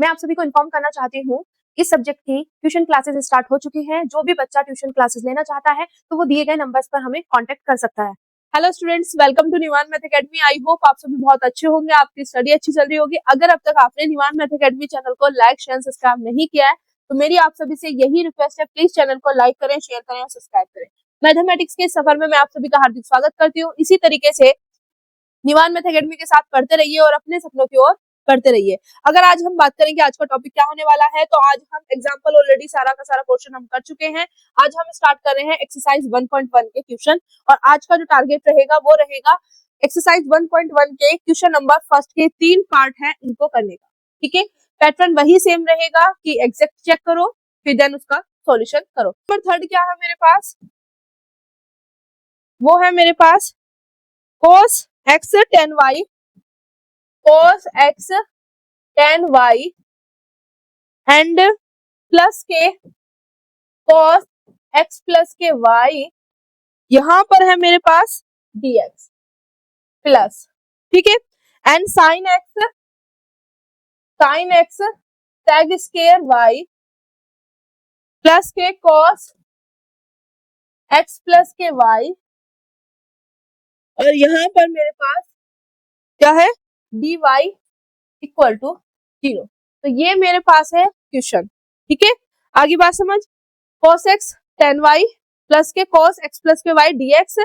मैं आप सभी को इन्फॉर्म करना चाहती हूँ इस सब्जेक्ट की ट्यूशन क्लासेस स्टार्ट हो चुकी हैं। जो भी बच्चा ट्यूशन क्लासेस लेना चाहता है तो वो दिए गए नंबर्स पर हमें कांटेक्ट कर सकता है। Hello students, welcome to Nivan math academy. I hope आप सभी बहुत अच्छे होंगे, आपकी स्टडी अच्छी चल रही होगी। अगर अब तक आपने निवान मैथ एकेडमी चैनल को लाइक शेयर सब्सक्राइब नहीं किया है तो मेरी आप सभी से यही रिक्वेस्ट है, प्लीज चैनल को लाइक करें, शेयर करें और सब्सक्राइब करें। मैथमेटिक्स के सफर में मैं आप सभी का हार्दिक स्वागत करती हूँ। इसी तरीके से निवान मैथ एकेडमी के साथ पढ़ते रहिए और अपने सपनों की ओर पढ़ते रहिए। अगर आज हम बात करेंगे आज का टॉपिक क्या होने वाला है, तो आज हम एग्जांपल ऑलरेडी सारा का सारा पोर्शन हम कर चुके हैं। आज हम स्टार्ट कर रहे हैं एक्सरसाइज 1.1 के क्वेश्चन, और आज का जो टारगेट रहेगा वो रहेगा एक्सरसाइज 1.1 के क्वेश्चन नंबर फर्स्ट के 3 पार्ट है इनको करने का। ठीक है, पैटर्न वही सेम रहेगा कि एग्जैक्ट चेक करो फिर देन उसका सॉल्यूशन करो। नंबर थर्ड क्या है मेरे पास, वो है मेरे पास cos x tan y, cos x tan y and plus के cos x plus k y, यहां पर है मेरे पास dx प्लस, ठीक है, and sin x sec square y plus के cos x plus k y, और यहां पर मेरे पास क्या है dy इक्वल टू 0। तो ये मेरे पास है क्वेश्चन। ठीक है, आगे बात समझ। cos x tan y plus के cos x plus k y dx,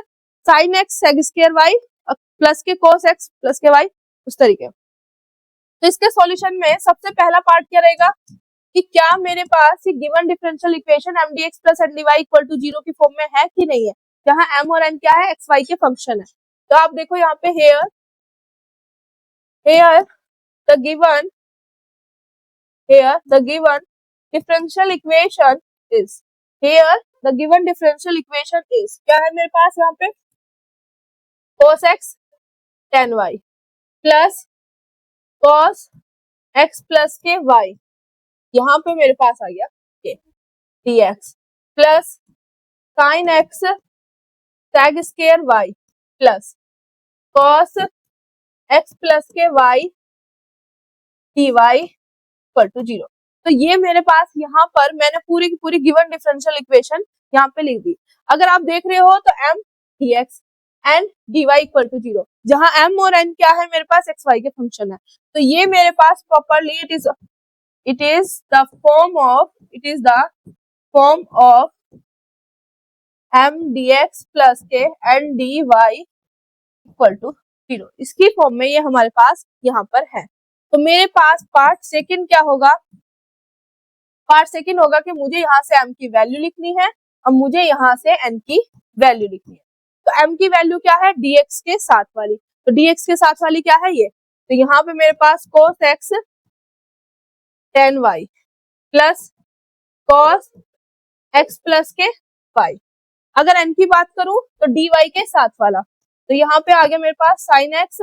sin x sec square y plus के cos x plus k y, उस तरीके। तो इसके सॉल्यूशन में सबसे पहला पार्ट क्या रहेगा कि क्या मेरे पास ये given differential equation m dx plus n dy equal to 0 की फॉर्म में है कि नहीं है, जहां m और n क्या है x y के फंक्शन है। तो आप देखो यहाँ पे here the given differential equation is, क्या है मेरे पास यहाँ पे cos x tan y plus cos x plus k y, यहाँ पे मेरे पास आ गया dx plus sin x sec square y plus cos x plus k y dy equal to 0। तो ये मेरे पास यहाँ पर मैंने पूरी की पूरी गिवन डिफरेंशियल इक्वेशन यहाँ पे लिख दी। अगर आप देख रहे हो तो m dx and dy equal to 0, जहां m और n क्या है मेरे पास x y के फंक्शन है। तो ये मेरे पास properly it is the form of m dx plus के n dy इक्वल टू 0। इसकी फॉर्म में ये हमारे पास यहाँ पर है। तो मेरे पास पार्ट सेकंड क्या होगा, पार्ट सेकंड होगा कि मुझे यहाँ से m की वैल्यू लिखनी है और मुझे यहाँ से n की वैल्यू लिखनी है। तो m की वैल्यू क्या है dx के साथ वाली, तो dx के साथ वाली क्या है ये, तो यहाँ पे मेरे पास cos x tan y plus cos x plus k y। अगर n की बात करूं तो dy के साथ वाला, तो यहाँ पे आ गया मेरे पास sin x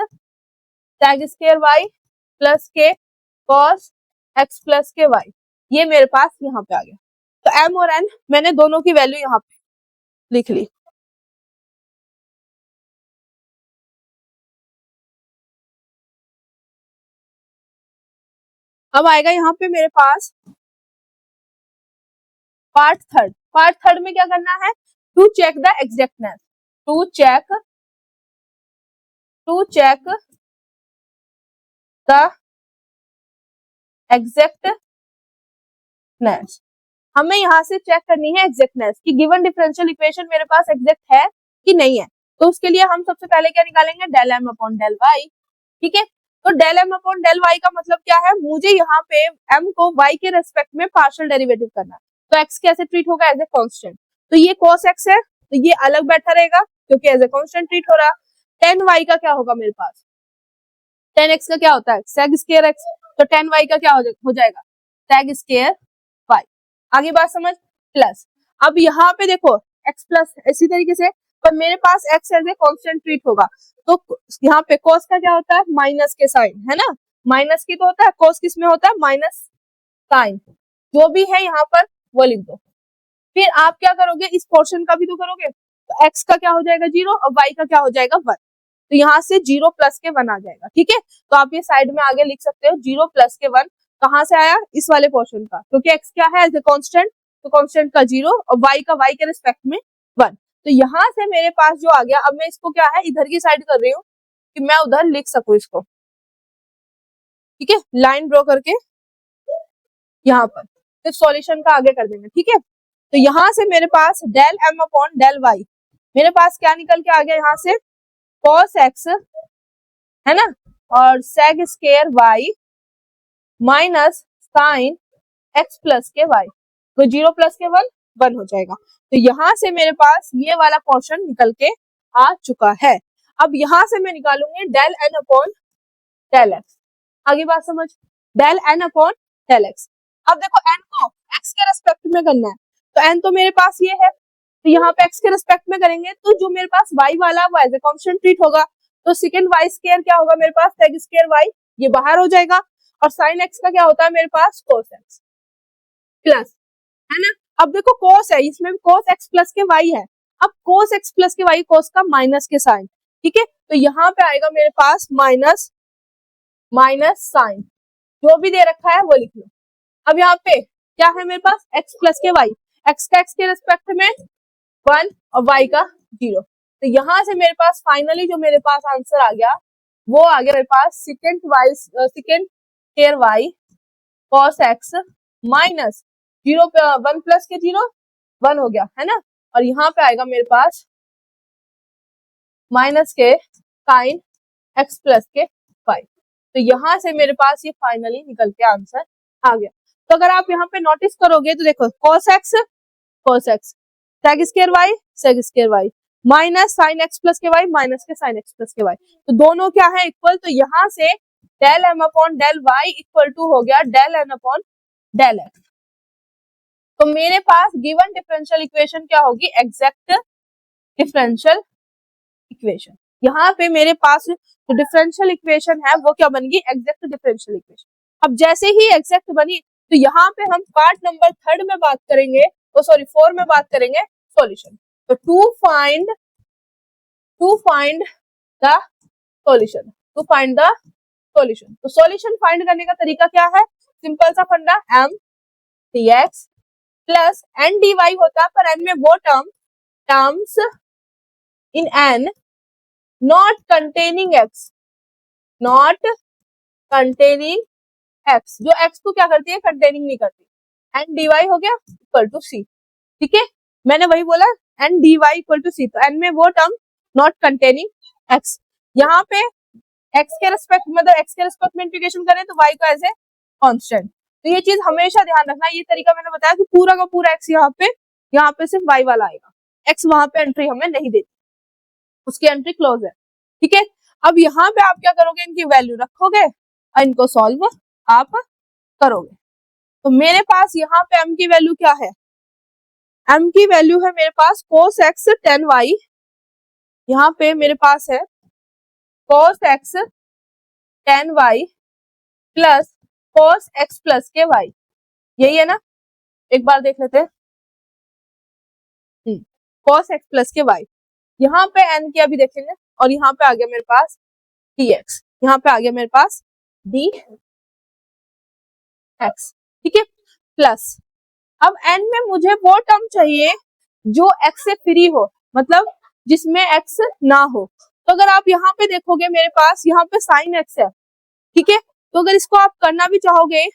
sec square y plus के cos x plus k y, ये मेरे पास यहाँ पे आ गया। तो m और n मैंने दोनों की वैल्यू यहाँ पे लिख ली। अब आएगा यहाँ पे मेरे पास पार्ट थर्ड में क्या करना है, to check the exactness, to check the exactness. हमें यहाँ से चेक करनी है एग्जैक्टनेस कि गिवन डिफरेंशियल इक्वेशन मेरे पास एग्जैक्ट है कि नहीं है। तो उसके लिए हम सबसे पहले क्या निकालेंगे, del m upon del y. ठीक है, तो del m upon del y का मतलब क्या है, मुझे यहाँ पे m को y के रेस्पेक्ट में पार्शियल डेरिवेटिव करना है। तो x कैसे ट्रीट होगा, एज ए कांस्टेंट। तो ये cos x है तो ये अलग बैठा रहेगा क्योंकि एज ए कांस्टेंट ट्रीट हो रहा। tan y का क्या होगा मेरे पास, tan x का क्या होता है sec स्क्वायर x, तो tan y का क्या हो जाएगा sec स्क्वायर y। आगे बात समझ। प्लस अब यहाँ पे देखो x प्लस इसी तरीके से, पर मेरे पास x as a constant treat होगा। तो यहाँ पे cos का क्या होता है माइनस के साइन, है ना, माइनस की तो होता है, cos किस में होता है माइनस साइन, जो भी है यहाँ पर वो लिख दो। फिर आप क्या करोगे, इस पोर्शन का भी तो करोगे, तो x का क्या हो जाएगा 0 और y का क्या हो जाएगा 1, तो यहाँ से 0 प्लस के 1 आ जाएगा। ठीक है, तो आप ये साइड में आगे लिख सकते हो 0 प्लस के 1, कहाँ से आया, इस वाले पोर्शन का, क्योंकि x क्या है एज ए कांस्टेंट, तो कांस्टेंट का 0 और y का y के रिस्पेक्ट में 1। तो यहाँ से मेरे पास जो आ गया, अब मैं इसको क्या है इधर की साइड कर रही हूँ कि मैं उधर लिख सकूं इसको, ठीक है, लाइन ड्रॉ करके यहाँ पर, फिर सॉल्यूशन का आगे कर देंगे, ठीक है। तो यहाँ से मेरे पास del m upon del y, मेरे पास क्या निकल के आ गया यहाँ से, cos x है ना, और sec square y minus sine x plus k y, तो 0 प्लस के 1 हो जाएगा। तो यहाँ से मेरे पास ये वाला पोर्शन निकल के आ चुका है। अब यहाँ से मैं निकालूंगी del n upon del x, आगे बात समझ, del n upon del x। अब देखो n को x के रेस्पेक्ट में करना है, तो n तो मेरे पास ये है, तो यहाँ पे x के रेस्पेक्ट में करेंगे तो जो मेरे पास y वाला वो एज ए कांस्टेंट ट्रीट होगा, तो सेकंड y स्क्वायर क्या होगा मेरे पास, sec स्क्वायर y, ये बाहर हो जाएगा, और साइन x का क्या होता है मेरे पास, cos x प्लस, है ना। अब देखो cos है, इसमें भी cos x plus k y है, अब cos x plus k y cos का माइनस के साइन, ठीक है, तो यहाँ पे आएगा मेरे पास माइनस साइन, जो भी दे रखा है वो लिख लो। अब यहाँ पे क्या है मेरे पास, x plus k y, x का x के रिस्पेक्ट में 1 और y का 0, तो यहाँ से मेरे पास फाइनली जो मेरे पास आंसर आ गया वो आ गया मेरे पास second square y cos x minus 0 पे 1 प्लस के 0 1 हो गया, है ना, और यहाँ पे आएगा मेरे पास minus k sine x plus k y, तो यहाँ से मेरे पास ये फाइनली निकल के आंसर आ गया। तो अगर आप यहाँ पे नोटिस करोगे तो देखो cos x sec square y minus sine x plus k y minus k sine x plus k y, तो दोनों क्या है इक्वल, तो यहाँ से del m upon del y equal to हो गया del n upon del x। तो मेरे पास गिवन डिफरेंशियल इक्वेशन क्या होगी, एग्जैक्ट डिफरेंशियल इक्वेशन। यहाँ पे मेरे पास जो डिफरेंशियल इक्वेशन है वो क्या बन गई, एग्जैक्ट डिफरेंशियल इक्वेशन। अब जैसे ही एग्जैक्ट बनी तो यहाँ पे हम पार्ट नंबर 3 में बात करेंगे, 4 में बात करेंगे सॉल्यूशन। तो टू फाइंड द सॉल्यूशन, तो सॉल्यूशन फाइंड करने का तरीका क्या है, सिंपल सा फंडा, m dx plus n dy होता है, पर n में वो terms in n not containing x, जो x को क्या करती है, कंटेनिंग नहीं करती, n dy हो गया इक्वल टू c, ठीक है, मैंने वही बोला n dy equal to c, तो n में वो टर्म नॉट कंटेनिंग x, यहाँ पे x के रेस्पेक्ट मतलब x के रेस्पेक्ट में इंटीग्रेशन करें तो y को एज ए कांस्टेंट, तो ये चीज हमेशा ध्यान रखना। ये तरीका मैंने बताया कि पूरा का पूरा x यहाँ पे सिर्फ y वाला आएगा, x वहां पे एंट्री हमें नहीं देती, उसकी एंट्री क्लोज है, ठीक है। अब यहाँ पे आप क्या करोगे, इनकी वैल्यू रखोगे और इनको सॉल्व आप करोगे। तो मेरे पास यहाँ पे m की वैल्यू क्या है, m की वैल्यू है मेरे पास cos x tan y, यहाँ पे मेरे पास है cos x tan y plus cos x plus k y, यही है ना, एक बार देख लेते हैं, cos x plus k y, यहाँ पे n की अभी देखेंगे, और यहाँ पे आ गया मेरे पास dx, यहाँ पे आ गया मेरे पास dx, ठीक है, प्लस अब n में मुझे वो टर्म चाहिए जो x से फ्री हो, मतलब जिसमें x ना हो, तो अगर आप यहाँ पे देखोगे मेरे पास यहाँ पे साइन x है, ठीक है, तो अगर इसको आप करना भी चाहोगे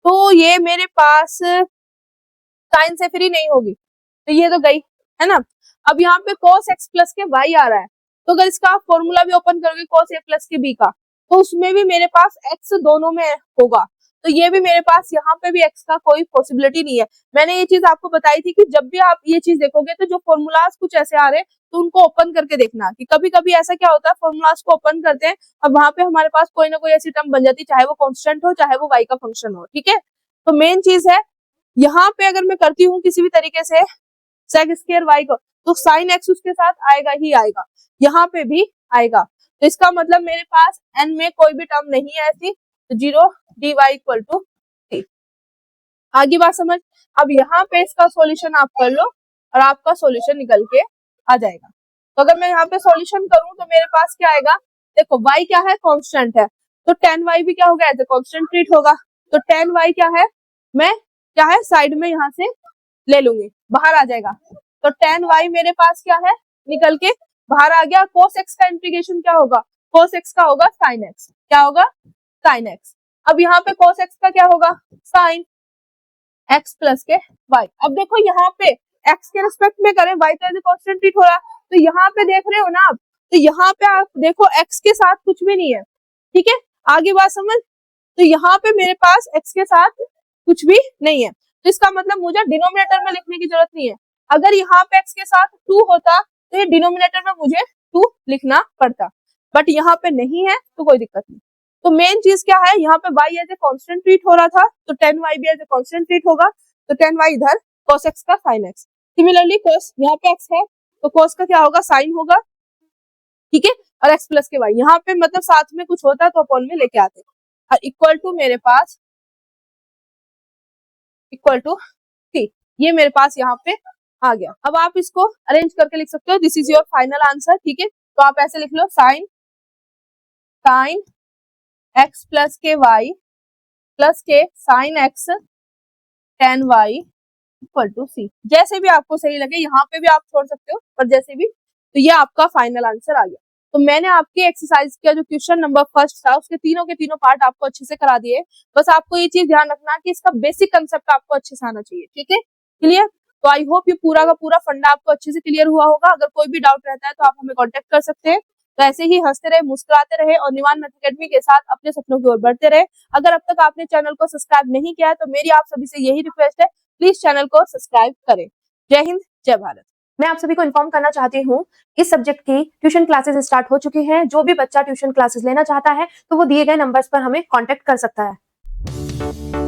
तो ये मेरे पास साइन से फ्री नहीं होगी, तो ये तो गई, है ना। अब यहाँ पे cos x plus k y आ रहा है, तो अगर इसका आप फॉर्मूला भी ओपन करोगे cos a प्लस के b का, तो उसमें भी मेरे पास x दोनों में होगा, तो ये भी मेरे पास यहाँ पे भी x का कोई पॉसिबिलिटी नहीं है। मैंने ये चीज आपको बताई थी कि जब भी आप ये चीज देखोगे तो जो फॉर्मूलाज कुछ ऐसे आ रहे हैं तो उनको ओपन करके देखना, कि कभी कभी ऐसा क्या होता है फॉर्मूलाज को ओपन करते हैं और वहां पे हमारे पास कोई ना कोई ऐसी टर्म बन जाती है, चाहे वो कांस्टेंट हो चाहे वो y का फंक्शन हो, ठीक है। तो मेन चीज है यहाँ पे अगर मैं करती हूँ किसी भी तरीके से sec स्क्वायर y को, तो साइन x उसके साथ आएगा ही आएगा, यहाँ पे भी आएगा, तो इसका मतलब मेरे पास n में कोई भी टर्म नहीं है ऐसी, तो 0 dy इक्वल टू 3, आगे बात समझ। अब यहाँ पे इसका सॉल्यूशन आप कर लो और आपका सॉल्यूशन निकल के आ जाएगा। तो अगर मैं यहाँ पे सॉल्यूशन करूं तो मेरे पास क्या आएगा, देखो y क्या है, कांस्टेंट है, तो tan y भी क्या होगा, एज ए कांस्टेंट ट्रीट होगा, तो tan y क्या है, मैं क्या है साइड में यहाँ से ले लूंगी, बाहर आ जाएगा। तो tan y मेरे पास क्या है, निकल के बाहर आ गया। cos x का इंटीग्रेशन क्या होगा, cos x का होगा sin x, क्या होगा sin x। अब यहाँ पे cos x का क्या होगा, sin x plus k y। अब देखो यहाँ पे x के रिस्पेक्ट में करें, y तो एज ए कांस्टेंट ट्रीट हो रहा है, तो यहाँ पे देख रहे हो ना आप, तो यहाँ पे आप देखो x के साथ कुछ भी नहीं है, ठीक है, आगे बात समझ। तो यहाँ पे मेरे पास x के साथ कुछ भी नहीं है, तो इसका मतलब मुझे डिनोमिनेटर में लिखने की जरूरत नहीं है। अगर यहाँ पे x के साथ 2 होता तो ये डिनोमिनेटर में मुझे 2 लिखना पड़ता, बट यहाँ पे नहीं है तो कोई दिक्कत नहीं। तो मेन चीज क्या है, यहाँ पे y as a constant treat हो रहा था, तो tan y भी एज ए कांस्टेंट ट्रीट होगा, तो tan y इधर cos x का sin x। सिमिलरली cos यहाँ पे x है तो cos का क्या होगा, sin होगा, ठीक है, और x प्लस के y यहाँ पे मतलब साथ में कुछ होता तो अपॉन में लेके आते, और इक्वल टू मेरे पास इक्वल टू c, ये मेरे पास यहाँ पे आ गया। अब आप इसको अरेंज करके लिख सकते हो, this is your final answer, ठीक है। तो आप ऐसे लिख लो, sine x plus k y plus k sine x tan y equal to c। जैसे भी आपको सही लगे, यहाँ पे भी आप छोड़ सकते हो, पर जैसे भी, तो ये आपका फाइनल आंसर आ गया। तो मैंने आपके एक्सरसाइज का जो क्वेश्चन नंबर फर्स्ट था उसके तीनों के तीनों पार्ट आपको अच्छे से करा दिए। बस आपको ये चीज ध्यान रखना कि इसका बेसिक कंसेप्ट आपको अच्छे से आना चाहिए, ठीक है, क्लियर। तो आई होप ये पूरा का पूरा फंडा आपको अच्छे से क्लियर हुआ होगा। अगर कोई भी डाउट रहता है तो आप हमें कॉन्टेक्ट कर सकते हैं। तो ऐसे ही हंसते रहे, मुस्कुराते रहे और निवान मैथ अकेडमी के साथ अपने सपनों की ओर बढ़ते रहे। अगर अब तक आपने चैनल को सब्सक्राइब नहीं किया है तो मेरी आप सभी से यही रिक्वेस्ट है, प्लीज चैनल को सब्सक्राइब करें। जय हिंद, जय भारत। मैं आप सभी को इन्फॉर्म करना चाहती हूँ, इस सब्जेक्ट की ट्यूशन क्लासेस स्टार्ट हो चुकी हैं। जो भी बच्चा ट्यूशन क्लासेस लेना चाहता है तो वो दिए गए नंबर्स पर हमें कांटेक्ट कर सकता है।